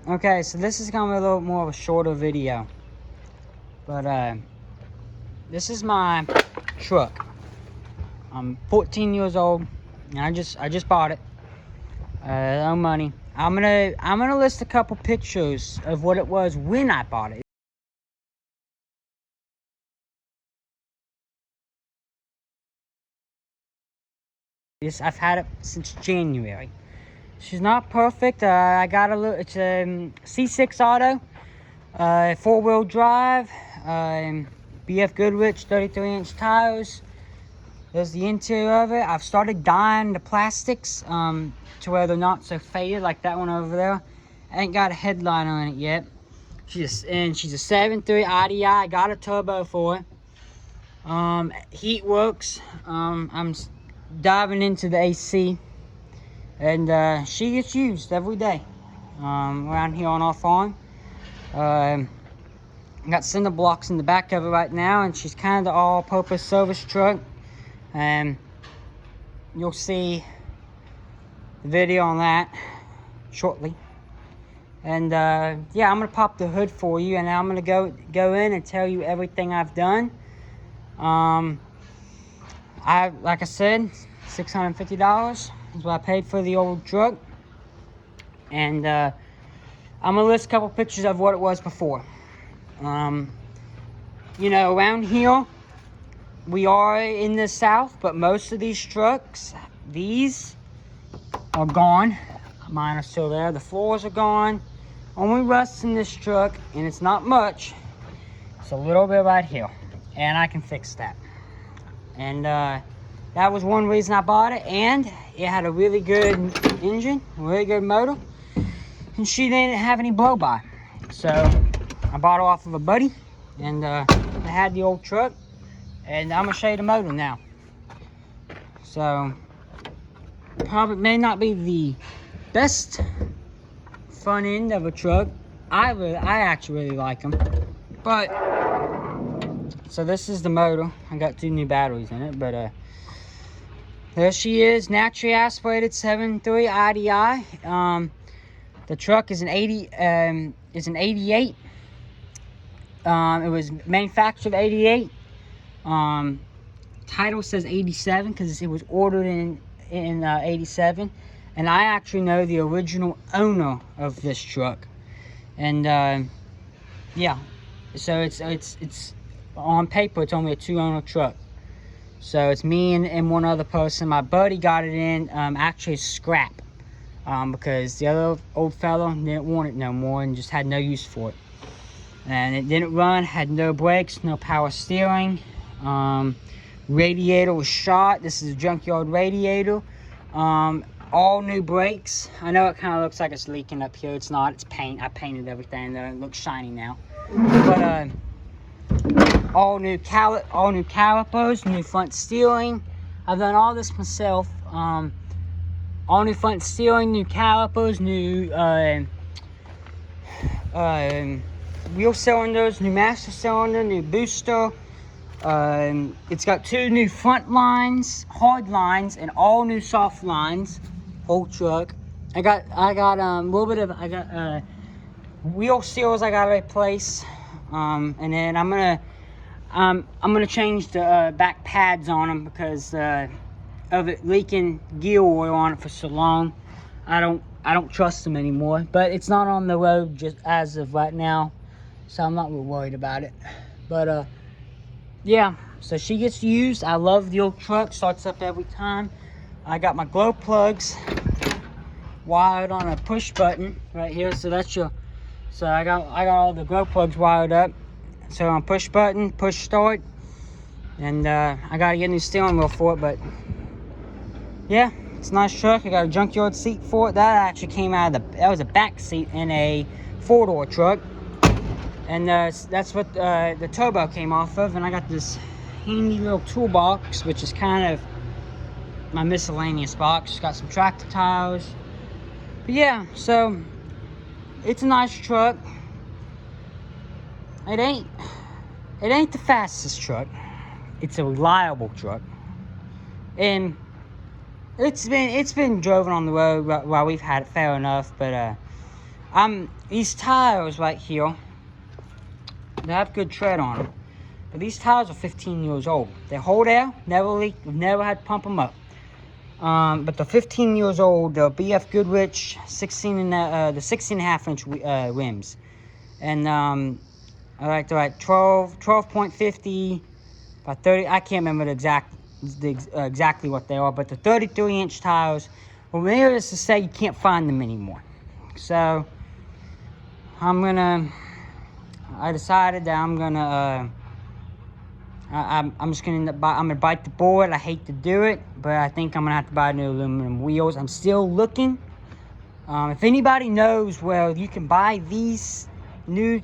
Okay, so this is gonna be a little more of a shorter video. But this is my truck. I'm 14 years old and I just bought it. No money. I'm gonna list a couple pictures of what it was when I bought it. I've had it since January. She's not perfect. I got a little. It's a C6 auto, 4-wheel drive, BF Goodrich 33-inch tires. There's the interior of it. I've started dyeing the plastics to where they're not so faded like that one over there. I ain't got a headliner on it yet. She's a 7.3 IDI. I got a turbo for it. Heat works. I'm diving into the AC, and she gets used every day around here on our farm. I got cinder blocks in the back of it right now, and she's kind of the all-purpose service truck. And you'll see the video on that shortly. And yeah, I'm gonna pop the hood for you, and I'm gonna go in and tell you everything I've done. Like I said, $650 is what I paid for the old truck. And I'm gonna list a couple pictures of what it was before. You know, around here, we are in the South, but most of these trucks, these are gone. Mine are still there. The floors are gone. Only rust in this truck, and it's not much. It's a little bit right here, and I can fix that. And that was one reason I bought it, and it had a really good engine, a really good motor, and she didn't have any blow-by. So I bought it off of a buddy, and I had the old truck, and I'm gonna show you the motor now. So probably may not be the best front end of a truck. I actually really like them. But so this is the motor. I got 2 new batteries in it, but there she is, naturally aspirated 7.3 IDI. The truck is an 88. It was manufactured 88. Title says 87 because it was ordered in 87, and I actually know the original owner of this truck. And yeah, so it's on paper it's only a 2-owner truck. So it's me and one other person. My buddy got it in actually scrap because the other old fellow didn't want it no more and just had no use for it. And it didn't run, had no brakes, no power steering. Radiator was shot. This is a junkyard radiator. All new brakes. I know it kind of looks like it's leaking up here. It's not. It's paint. I painted everything though. It looks shiny now. But all new calipers, new front steering. I've done all this myself. All new front steering, new calipers, new wheel cylinders, new master cylinder, new booster. It's got 2 new front lines, hard lines, and all new soft lines. Whole truck. I got a little bit of wheel seals I gotta replace. And then I'm gonna change the back pads on them because of it leaking gear oil on it for so long. I don't trust them anymore. But it's not on the road just as of right now, so I'm not real worried about it. But yeah, so she gets used. I love the old truck. Starts up every time. I got my glow plugs wired on a push button right here. So that's your. So I got all the glow plugs wired up. So on push button, push start, and I gotta get a new steering wheel for it. But yeah, it's a nice truck. I got a junkyard seat for it. That actually came out of that was a back seat in a 4-door truck. And that's what the turbo came off of. And I got this handy little toolbox, which is kind of my miscellaneous box. It's got some tractor tires. But yeah, so it's a nice truck. It ain't the fastest truck. It's a reliable truck. And it's been driven on the road while we've had it fair enough. But These tires right here, they have good tread on them. But these tires are 15 years old. They hold air, never leaked, we've never had to pump them up. But they're 15 years old. They're BF Goodrich 16.5 inch rims. And they're like 12.50 by 30. I can't remember exactly what they are, but the 33-inch tires. Well, needless to say, you can't find them anymore. So I decided that I'm just gonna bite the bullet. I hate to do it, but I think I'm gonna have to buy new aluminum wheels. I'm still looking. If anybody knows, well, you can buy these new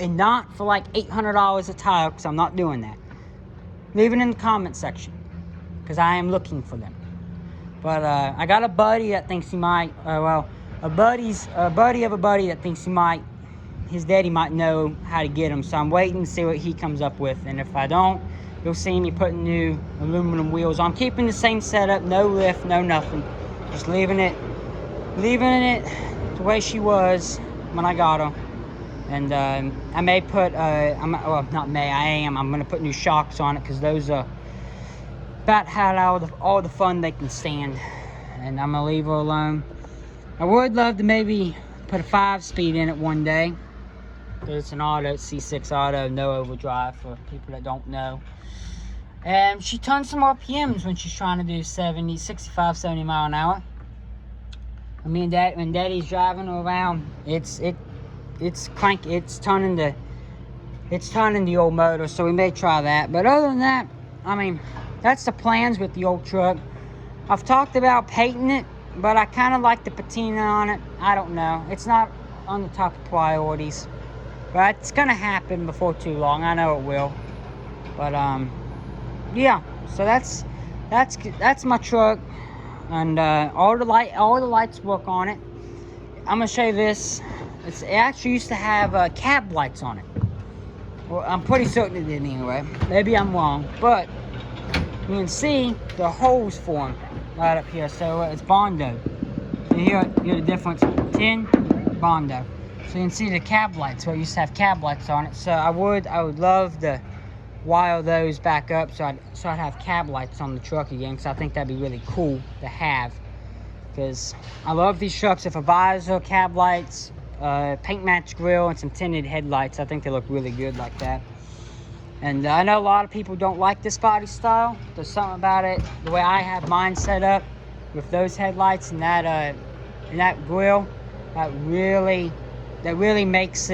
and not for like $800 a tire, because I'm not doing that. Leave it in the comment section, because I am looking for them. But I got a buddy that thinks he might, a buddy of a buddy that thinks he might, his daddy might know how to get them. So I'm waiting to see what he comes up with. And if I don't, you'll see me putting new aluminum wheels on. I'm keeping the same setup, no lift, no nothing. Just leaving it the way she was when I got her. And I may put, I'm gonna put new shocks on it, because those are about had all the fun they can stand. And I'm gonna leave her alone. I would love to maybe put a 5-speed in it one day. It's an auto, C6 auto, no overdrive for people that don't know. And she tons some RPMs when she's trying to do 65, 70 mile an hour. I mean, when Daddy's driving her around, it's turning the old motor, so we may try that. But other than that, I mean, that's the plans with the old truck. I've talked about painting it, but I kind of like the patina on it. I don't know. It's not on the top of priorities, but it's gonna happen before too long. I know it will. But yeah. So that's my truck, and all the lights work on it. I'm gonna show you this. It actually used to have cab lights on it. Well, I'm pretty certain it did anyway. Maybe I'm wrong, but you can see the holes for them right up here. So it's Bondo. You hear the difference: tin, Bondo. So you can see the cab lights. Well, it used to have cab lights on it. So I would love to wire those back up, so I'd have cab lights on the truck again, because I think that'd be really cool to have. Because I love these trucks with a visor, cab lights, paint match grill, and some tinted headlights. I think they look really good like that. And I know a lot of people don't like this body style. There's something about it, the way I have mine set up with those headlights and that grill, that really makes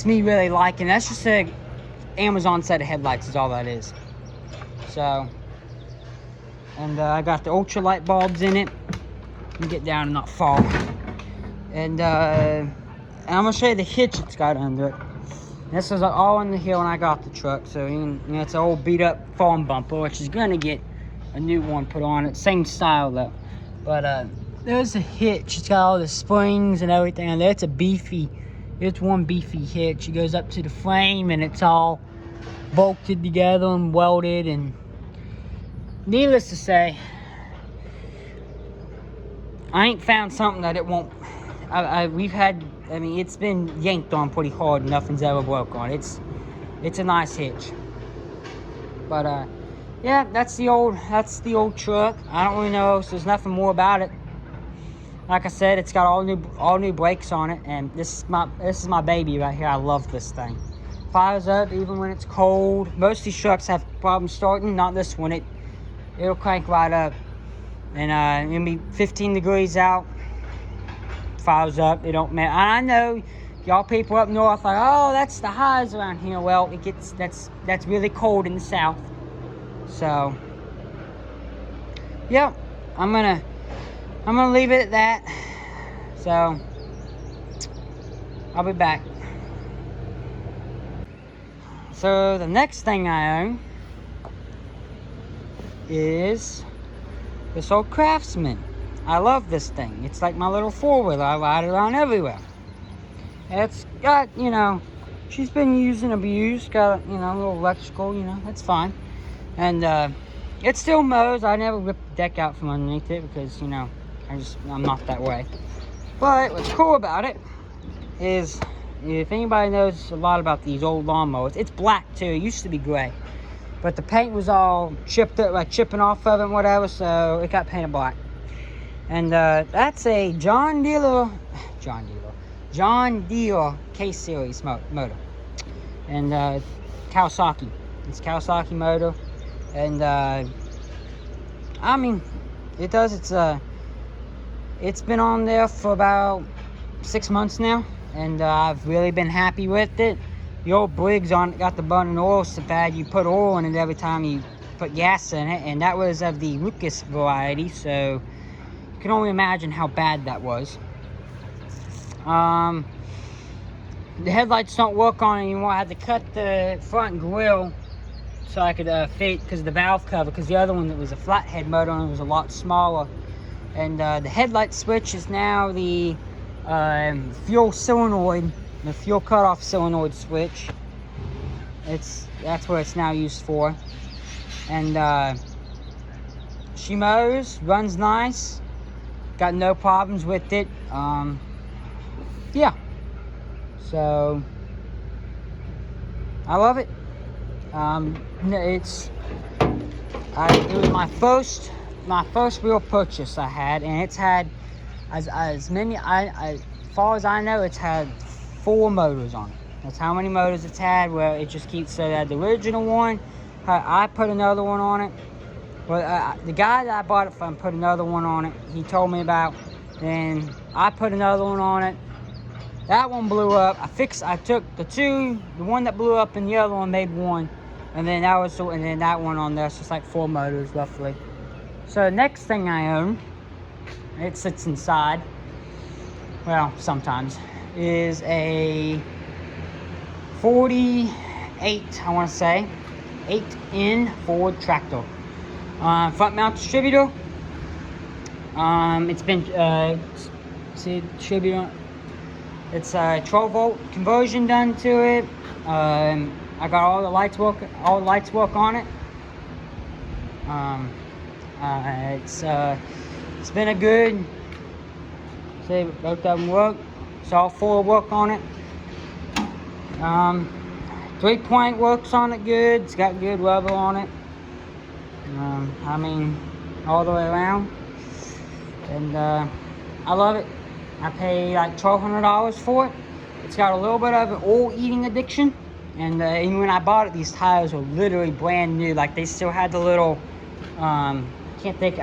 me really like it. And that's just a Amazon set of headlights is all that is. So, and I got the ultra light bulbs in it. Let me get down and not fall. And I'm gonna show you the hitch it's got under it. This was all in the hill when I got the truck. So it's an old beat up farm bumper, which is gonna get a new one put on it. Same style though. But there's a hitch. It's got all the springs and everything on there. It's one beefy hitch. It goes up to the frame, and it's all bolted together and welded. And needless to say, I ain't found something that it won't. It's been yanked on pretty hard, and nothing's ever broke on it. It's a nice hitch. But yeah, that's the old truck. I don't really know, so there's nothing more about it. Like I said, it's got all new brakes on it, and this is my baby right here. I love this thing. Fires up even when it's cold. Most of these trucks have problems starting. Not this one. It'll crank right up, and it'll be 15 degrees out. Fires up. It don't matter. I know y'all people up north like, oh, that's the highs around here. Well, that's really cold in the south. So yeah, I'm gonna leave it at that. So I'll be back. So the next thing I own is this old Craftsman. I love this thing. It's like my little four-wheeler. I ride it around everywhere. It's got, she's been used and abused. Got, a little electrical, that's fine. And it still mows. I never ripped the deck out from underneath it because, I I'm not that way. But what's cool about it is, if anybody knows a lot about these old lawnmowers, it's black too. It used to be gray, but the paint was all chipped up, like chipping off of it and whatever, so it got painted black. And that's a John Deere K-Series motor. And Kawasaki. It's Kawasaki motor. And I mean, it's been on there for about 6 months now, and I've really been happy with it. The old Briggs on it got the burning oil so bad you put oil in it every time you put gas in it, and that was of the Lucas variety, so you can only imagine how bad that was. The headlights don't work on it anymore. I had to cut the front grille so I could fit, because of the valve cover, because the other one that was a flathead motor and it was a lot smaller. And the headlight switch is now the fuel solenoid, the fuel cutoff solenoid switch. That's what it's now used for. And she mows, runs nice, got no problems with it. Yeah, so I love it. It was my first real purchase I had, and it's had as many, as far as I know, it's had 4 motors on it. That's how many motors it's had. Well, it just keeps, so that the original one, I put another one on it. Well, the guy that I bought it from put another one on it. He told me about, then I put another one on it. That one blew up. I took the one that blew up and the other one made one, and then that one on there. So it's like 4 motors roughly. So the next thing I own, it sits inside, well, sometimes, is a 48, I want to say, 8N Ford tractor. Front mount distributor. It's been, distributor. It's a 12 volt conversion done to it. I got all the lights work on it. It's been a good, say both of them work. It's all 4 work on it. 3-point works on it good. It's got good rubber on it. I mean, all the way around. And I love it. I paid like $1,200 for it. It's got a little bit of an oil eating addiction. And even when I bought it, these tires were literally brand new. Like, they still had the little, I can't think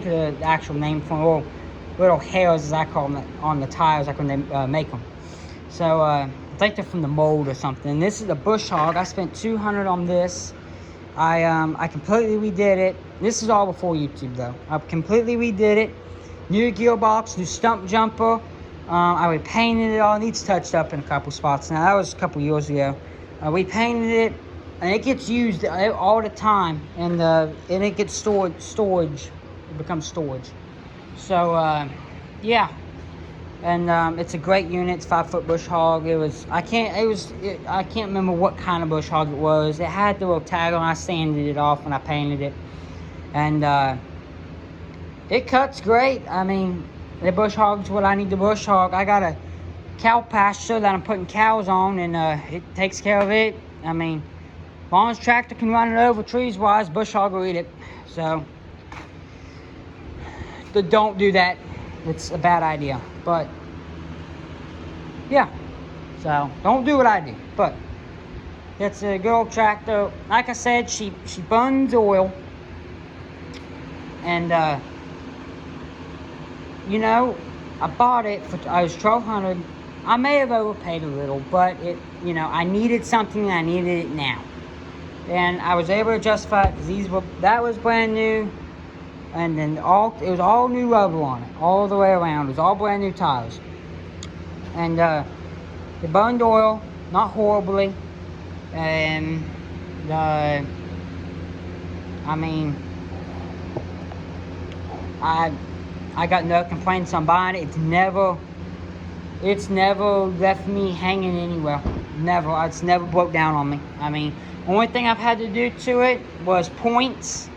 of the actual name for them, little hairs, as I call them, on the tires, like when they make them. So I think they're from the mold or something. This is a Bush Hog. I spent $200 on this. I completely redid it. This is all before YouTube though. I completely redid it. New gearbox, new stump jumper. I repainted it all. It needs touched up in a couple spots. Now that was a couple years ago. We painted it, and it gets used all the time, and it gets storage. It becomes storage. So yeah, and it's a great unit. It's 5-foot Bush Hog. I can't remember what kind of Bush Hog it was. It had the little tag on. I sanded it off when I painted it, and it cuts great. I mean, the Bush Hog's what I need the Bush Hog. I got a cow pasture that I'm putting cows on, and it takes care of it. I mean, as long as tractor can run it over trees-wise, Bush Hog will eat it. So, don't do that. It's a bad idea. But, yeah. So, don't do what I do. But, it's a good old tractor. Like I said, she burns oil. And, you know, I bought it I was $1,200. I may have overpaid a little, but I needed something, and I needed it now. And I was able to justify it because that was brand new, and then it was all new rubber on it, all the way around. It was all brand new tires, and it burned oil, not horribly, and I mean, I got no complaints on buying it. It's never left me hanging anywhere. Never. It's never broke down on me. I mean, only thing I've had to do to it was points.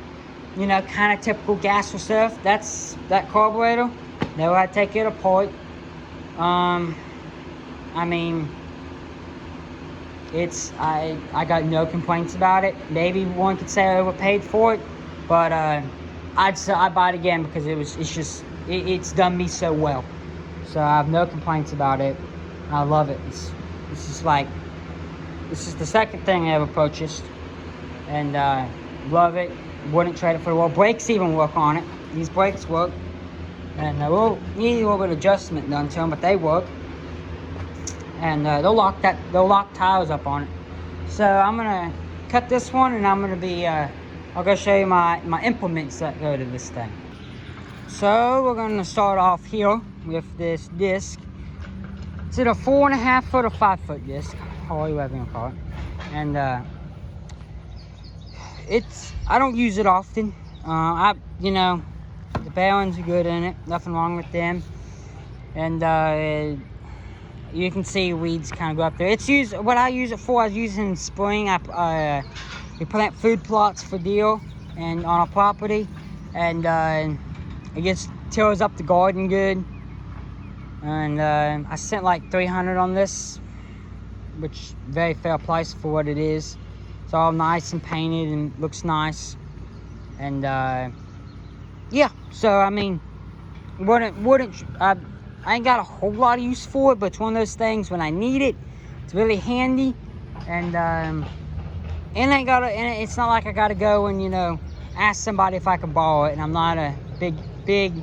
Kind of typical gas stuff. That carburetor. Know how to take it apart. I mean, I got no complaints about it. Maybe one could say I overpaid for it, but I'd buy it again because it's done me so well. So I have no complaints about it. I love it. This is the second thing I ever purchased, and love it. Wouldn't trade it for the world. Brakes even work on it. These brakes work, and we'll need a little bit of adjustment done to them, but they work. And they'll lock tires up on it. So I'm gonna cut this one, and I'm gonna be I'll go show you my implements that go to this thing. So we're gonna start off here with this disc. It's either 4.5 foot or 5 foot disc, however you want to call it. And I don't use it often. The bearings are good in it, nothing wrong with them. And you can see weeds kind of go up there. It's used, what I use it for, I was using in spring. We plant food plots for deer and on our property, and it just tears up the garden good. And I spent like $300 on this, which very fair price for what it is. It's all nice and painted and looks nice. And yeah, so I mean, I ain't got a whole lot of use for it, but it's one of those things when I need it, it's really handy. And it's not like I gotta go and ask somebody if I can borrow it. And I'm not a big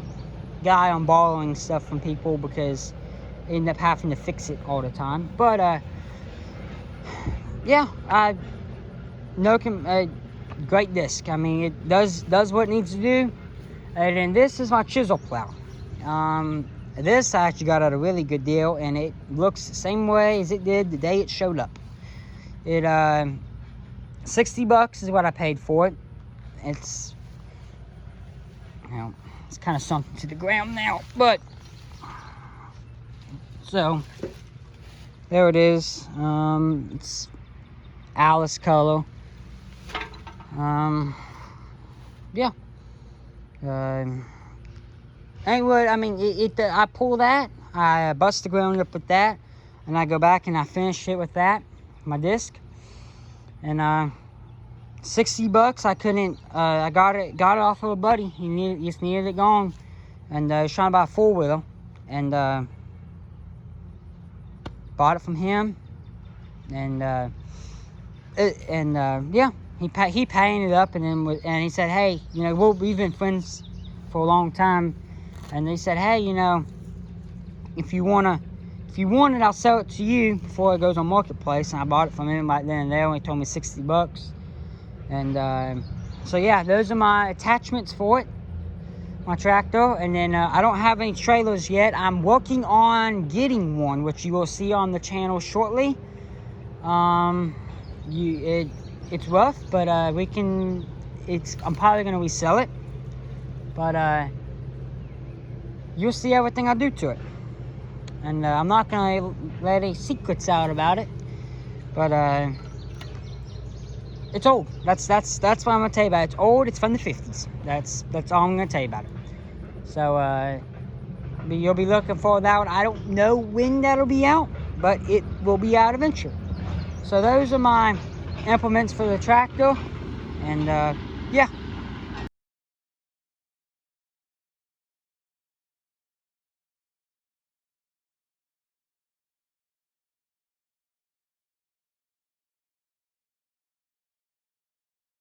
guy on borrowing stuff from people because I end up having to fix it all the time. But yeah, great disc. I mean, it does what it needs to do. And then this is my chisel plow. This I actually got at a really good deal, and it looks the same way as it did the day it showed up. It $60 is what I paid for it. It's it's kind of sunk to the ground now, but so there it is. It's Alice color. Yeah. Anyway, I mean, I pull that, I bust the ground up with that, and I go back and I finish it with that, my disc. And $60, I couldn't. I got it off of a buddy. He just needed it gone, and he was trying to buy a 4-wheeler, and bought it from him. And yeah, he painted it up, and he said, hey, we've been friends for a long time. And they said, hey, if you want it, I'll sell it to you before it goes on Marketplace. And I bought it from him right then and there. Only told me $60. And so yeah, those are my attachments for it, my tractor. And then I don't have any trailers yet. I'm working on getting one, which you will see on the channel shortly. It's rough, but I'm probably gonna resell it. But you'll see everything I do to it, and I'm not gonna let any secrets out about it. But it's old. That's what I'm gonna tell you about it. It's old. It's from the 50s. That's all I'm gonna tell you about it. So you'll be looking for that one. I don't know when that'll be out, but it will be out eventually. So those are my implements for the tractor, and yeah.